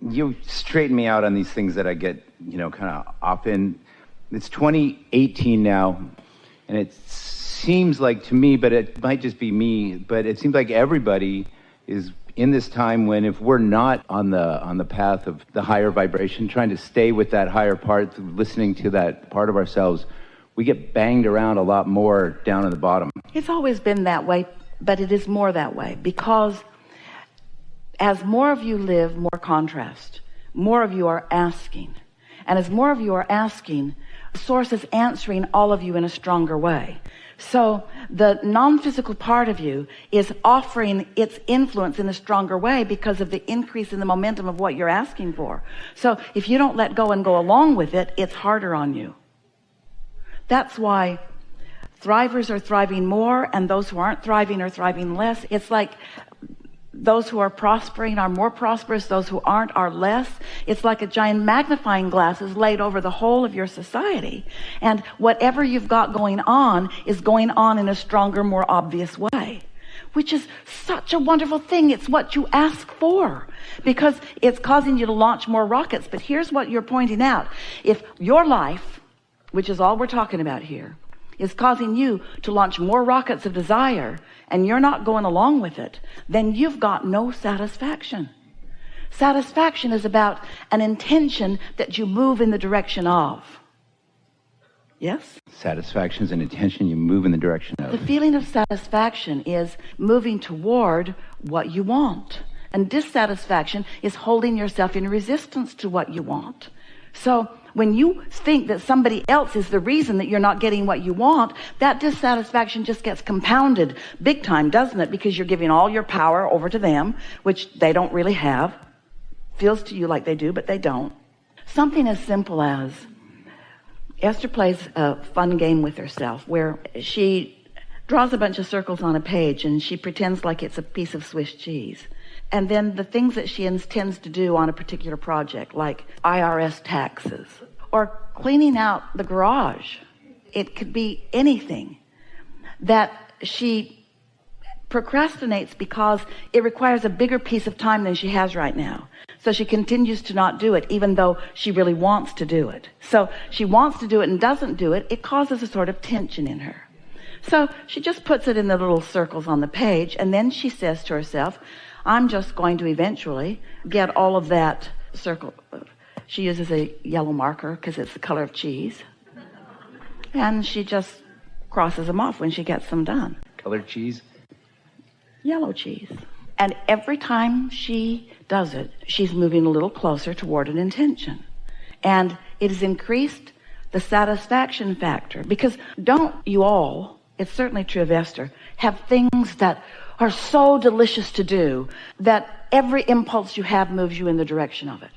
you straighten me out on these things that I get, kind of off in. It's 2018 now, and it seems like to me, but it might just be me, but it seems like everybody is in this time when, if we're not on the path of the higher vibration, trying to stay with that higher part, listening to that part of ourselves, we get banged around a lot more down at the bottom. It's always been that way, but it is more that way because as more of you live, more contrast, more of you are asking. And as more of you are asking, Source is answering all of you in a stronger way. So the non-physical part of you is offering its influence in a stronger way because of the increase in the momentum of what you're asking for. So if you don't let go and go along with it, it's harder on you. That's why thrivers are thriving more and those who aren't thriving are thriving less. It's like those who are prospering are more prosperous, those who aren't are less. It's like a giant magnifying glass is laid over the whole of your society, and whatever you've got going on is going on in a stronger, more obvious way, which is such a wonderful thing. It's what you ask for because it's causing you to launch more rockets. But here's what you're pointing out. If your life, which is all we're talking about here, is causing you to launch more rockets of desire and you're not going along with it, then you've got no satisfaction. Satisfaction is about an intention that you move in the direction of. Yes? Satisfaction is an intention you move in the direction of. The feeling of satisfaction is moving toward what you want. And dissatisfaction is holding yourself in resistance to what you want. So when you think that somebody else is the reason that you're not getting what you want, that dissatisfaction just gets compounded big time, doesn't it? Because you're giving all your power over to them, which they don't really have. Feels to you like they do, but they don't. Something as simple as Esther plays a fun game with herself where she draws a bunch of circles on a page and she pretends like it's a piece of Swiss cheese. And then the things that she intends to do on a particular project, like IRS taxes or cleaning out the garage. It could be anything that she procrastinates because it requires a bigger piece of time than she has right now. So she continues to not do it, even though she really wants to do it. So she wants to do it and doesn't do it. It causes a sort of tension in her. So she just puts it in the little circles on the page. And then she says to herself, I'm just going to eventually get all of that circle. She uses a yellow marker because it's the color of cheese. And she just crosses them off when she gets them done. Colored cheese? Yellow cheese. And every time she does it, she's moving a little closer toward an intention. And it has increased the satisfaction factor. Because don't you all, it's certainly true of Esther, have things that are so delicious to do that every impulse you have moves you in the direction of it.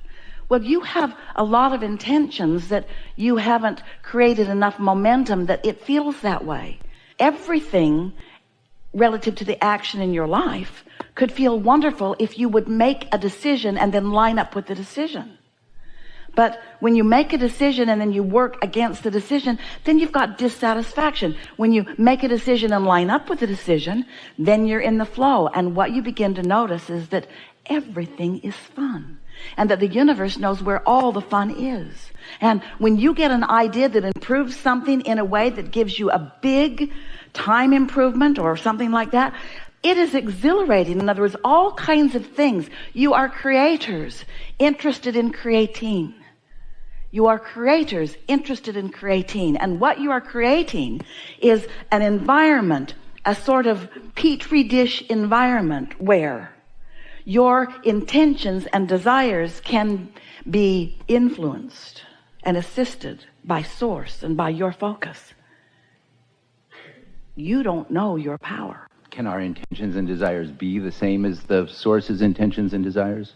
Well, you have a lot of intentions that you haven't created enough momentum that it feels that way. Everything relative to the action in your life could feel wonderful if you would make a decision and then line up with the decision. But when you make a decision and then you work against the decision, then you've got dissatisfaction. When you make a decision and line up with the decision, then you're in the flow. And what you begin to notice is that everything is fun. And that the universe knows where all the fun is. And when you get an idea that improves something in a way that gives you a big time improvement or something like that, it is exhilarating. In other words, all kinds of things. You are creators interested in creating. You are creators interested in creating. And what you are creating is an environment, a sort of petri dish environment where your intentions and desires can be influenced and assisted by Source and by your focus. You don't know your power. Can our intentions and desires be the same as the Source's intentions and desires?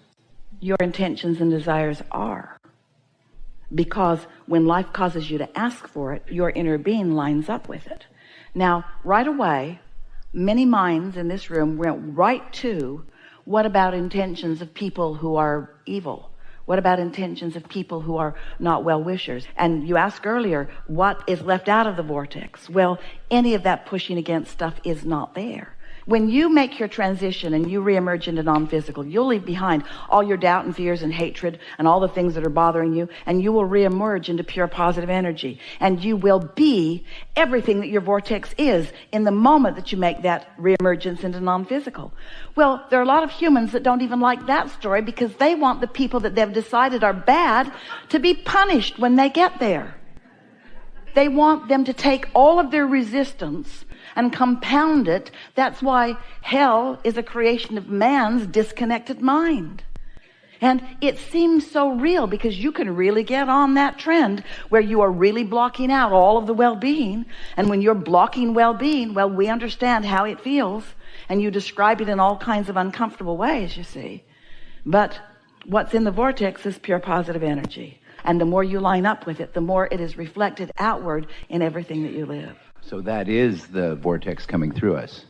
Your intentions and desires are. Because when life causes you to ask for it, your inner being lines up with it. Now, right away, many minds in this room went right to, what about intentions of people who are evil? What about intentions of people who are not well-wishers? And you asked earlier, what is left out of the vortex? Well, any of that pushing against stuff is not there. When you make your transition and you reemerge into non-physical, you'll leave behind all your doubt and fears and hatred and all the things that are bothering you, and you will reemerge into pure positive energy. And you will be everything that your vortex is in the moment that you make that reemergence into non-physical. Well, there are a lot of humans that don't even like that story because they want the people that they've decided are bad to be punished when they get there. They want them to take all of their resistance and compound it. That's why hell is a creation of man's disconnected mind. And it seems so real because you can really get on that trend where you are really blocking out all of the well-being. And when you're blocking well-being, well, we understand how it feels. And you describe it in all kinds of uncomfortable ways, you see. But what's in the vortex is pure positive energy. And the more you line up with it, the more it is reflected outward in everything that you live. So that is the vortex coming through us.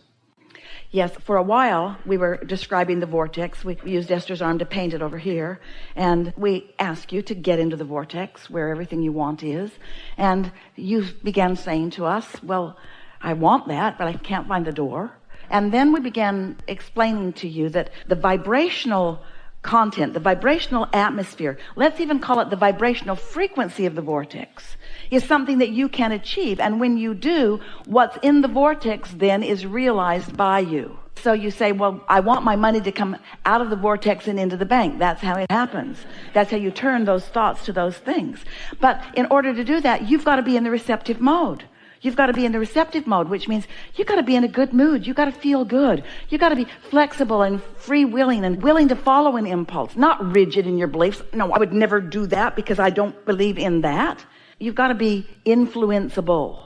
Yes, for a while we were describing the vortex. We used Esther's arm to paint it over here. And we ask you to get into the vortex where everything you want is. And you began saying to us, well, I want that, but I can't find the door. And then we began explaining to you that the vibrational content, the vibrational atmosphere, let's even call it the vibrational frequency of the vortex, is something that you can achieve. And when you do, what's in the vortex then is realized by you. So you say, well, I want my money to come out of the vortex and into the bank. That's how it happens. That's how you turn those thoughts to those things. But in order to do that, you've got to be in the receptive mode. You've got to be in the receptive mode, which means you've got to be in a good mood. You've got to feel good. You've got to be flexible and free-willing and willing to follow an impulse, not rigid in your beliefs. No, I would never do that because I don't believe in that. You've got to be influenceable.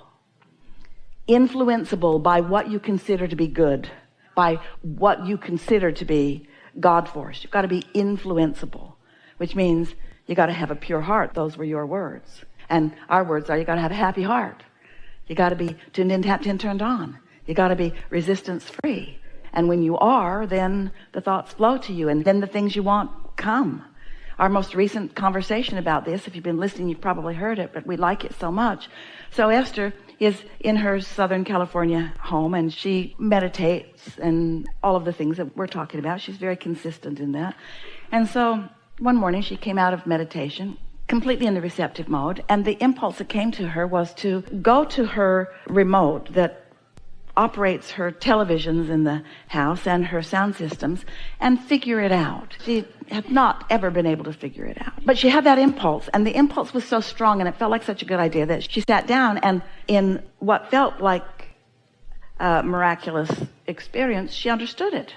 Influenceable by what you consider to be good, by what you consider to be God force. You've got to be influenceable, which means you got to have a pure heart. Those were your words. And our words are you got to have a happy heart. You got to be tuned in, tapped in, turned on. You got to be resistance free. And when you are, then the thoughts flow to you, and then the things you want come. Our most recent conversation about this, if you've been listening, you've probably heard it, but we like it so much. So Esther is in her Southern California home, and she meditates and all of the things that we're talking about. She's very consistent in that. And so one morning she came out of meditation completely in the receptive mode, and the impulse that came to her was to go to her remote that operates her televisions in the house and her sound systems and figure it out. She had not ever been able to figure it out. But she had that impulse, and the impulse was so strong and it felt like such a good idea that she sat down, and in what felt like a miraculous experience, she understood it.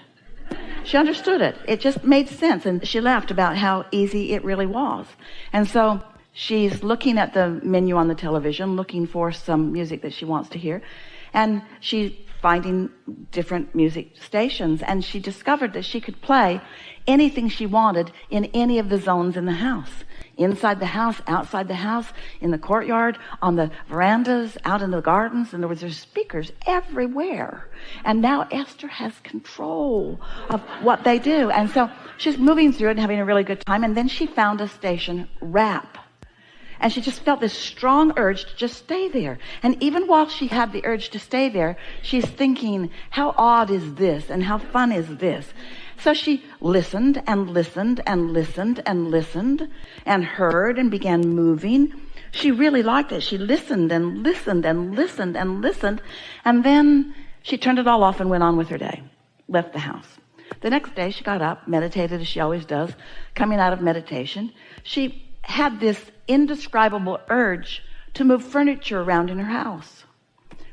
She understood it. It just made sense. And she laughed about how easy it really was. And so she's looking at the menu on the television, looking for some music that she wants to hear. And she's finding different music stations. And she discovered that she could play anything she wanted in any of the zones in the house. Inside the house, outside the house, in the courtyard, on the verandas, out in the gardens. In other words, there's speakers everywhere. And now Esther has control of what they do. And so she's moving through it and having a really good time. And then she found a station, rap. And she just felt this strong urge to just stay there. And even while she had the urge to stay there, she's thinking, how odd is this? And how fun is this? So she listened and listened and listened and listened and heard and began moving. She really liked it. She listened and listened and listened and listened. And then she turned it all off and went on with her day, left the house. The next day she got up, meditated as she always does. Coming out of meditation, she had this indescribable urge to move furniture around in her house,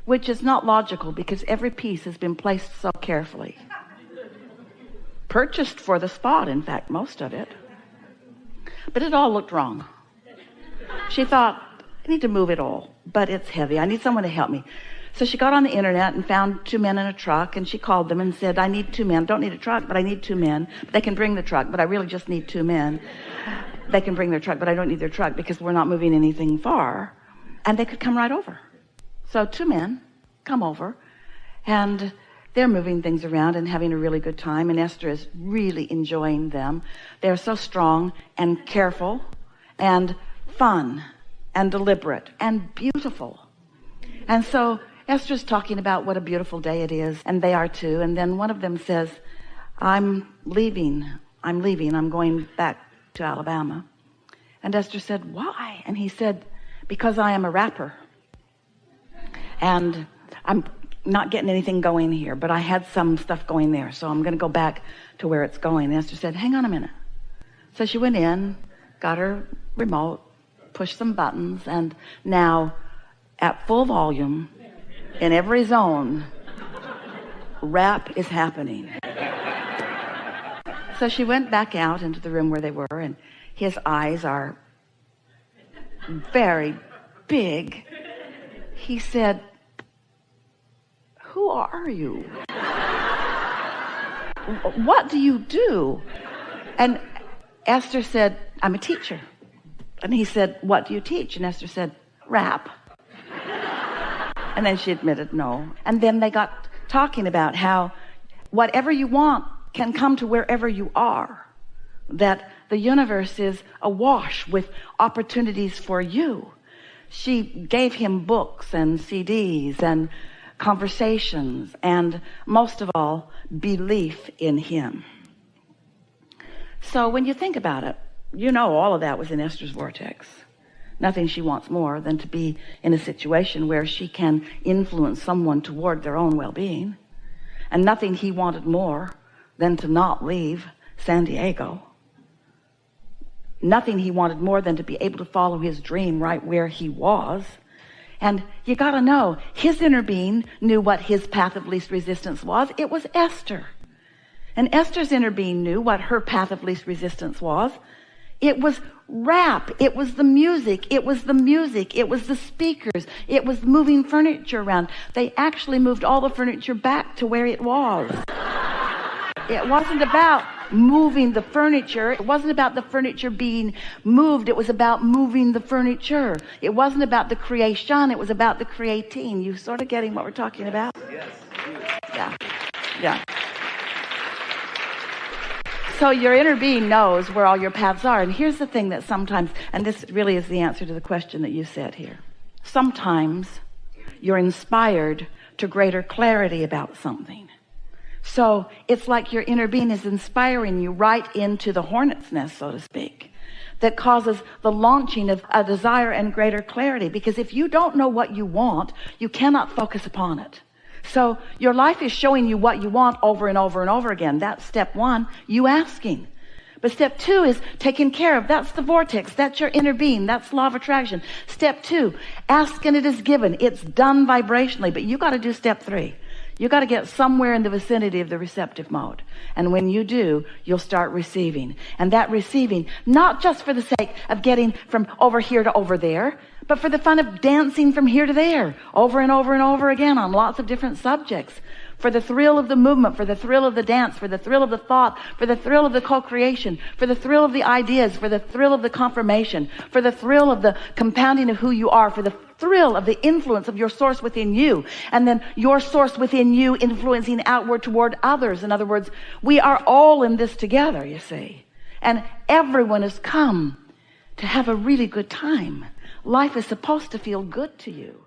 which is not logical because every piece has been placed so carefully. Purchased for the spot, in fact, most of it. But it all looked wrong. She thought, I need to move it all, but it's heavy. I need someone to help me. So she got on the internet and found 2 men in a truck, and she called them and said, I need 2 men. Don't need a truck, but I need 2 men. They can bring the truck, but I really just need 2 men. They can bring their truck, but I don't need their truck because we're not moving anything far. And they could come right over. So 2 men come over, and they're moving things around and having a really good time, and Esther is really enjoying them. They're so strong and careful and fun and deliberate and beautiful. And so Esther's talking about what a beautiful day it is, and they are too. And then one of them says, I'm leaving. I'm going back to Alabama. And Esther said, why? And he said, because I am a rapper. And I'm not getting anything going here, but I had some stuff going there, so I'm going to go back to where it's going. And Esther said, hang on a minute. So she went in, got her remote, pushed some buttons, and now at full volume, in every zone, rap is happening. So she went back out into the room where they were, and his eyes are very big. He said, who are you? What do you do? And Esther said, I'm a teacher. And he said, what do you teach? And Esther said, rap. And then she admitted no. And then they got talking about how whatever you want can come to wherever you are. That the universe is awash with opportunities for you. She gave him books and CDs and conversations and, most of all, belief in him. So when you think about it, you know all of that was in Esther's vortex. Nothing she wants more than to be in a situation where she can influence someone toward their own well-being. And nothing he wanted more than to not leave San Diego. Nothing he wanted more than to be able to follow his dream right where he was. And you got to know, his inner being knew what his path of least resistance was. It was Esther. And Esther's inner being knew what her path of least resistance was. It was rap. It was the music. It was the music. It was the speakers. It was moving furniture around. They actually moved all the furniture back to where it was. It wasn't about moving the furniture. It wasn't about the furniture being moved. It was about moving the furniture. It wasn't about the creation. It was about the creating. You sort of getting what we're talking about? Yes. Yeah. So your inner being knows where all your paths are. And here's the thing that sometimes, and this really is the answer to the question that you said here. Sometimes you're inspired to greater clarity about something. So it's like your inner being is inspiring you right into the hornet's nest, so to speak, that causes the launching of a desire and greater clarity. Because if you don't know what you want, you cannot focus upon it. So your life is showing you what you want over and over and over again. That's step one, you asking. But step two is taken care of. That's the vortex. That's your inner being. That's law of attraction. Step two, ask and it is given. It's done vibrationally. But you got to do step three. You got to get somewhere in the vicinity of the receptive mode. And when you do, you'll start receiving. And that receiving, not just for the sake of getting from over here to over there, but for the fun of dancing from here to there, over and over and over again on lots of different subjects. For the thrill of the movement, for the thrill of the dance, for the thrill of the thought, for the thrill of the co-creation, for the thrill of the ideas, for the thrill of the confirmation, for the thrill of the compounding of who you are, for the thrill of the influence of your source within you, and then your source within you influencing outward toward others. In other words, we are all in this together, you see. And everyone has come to have a really good time. Life is supposed to feel good to you.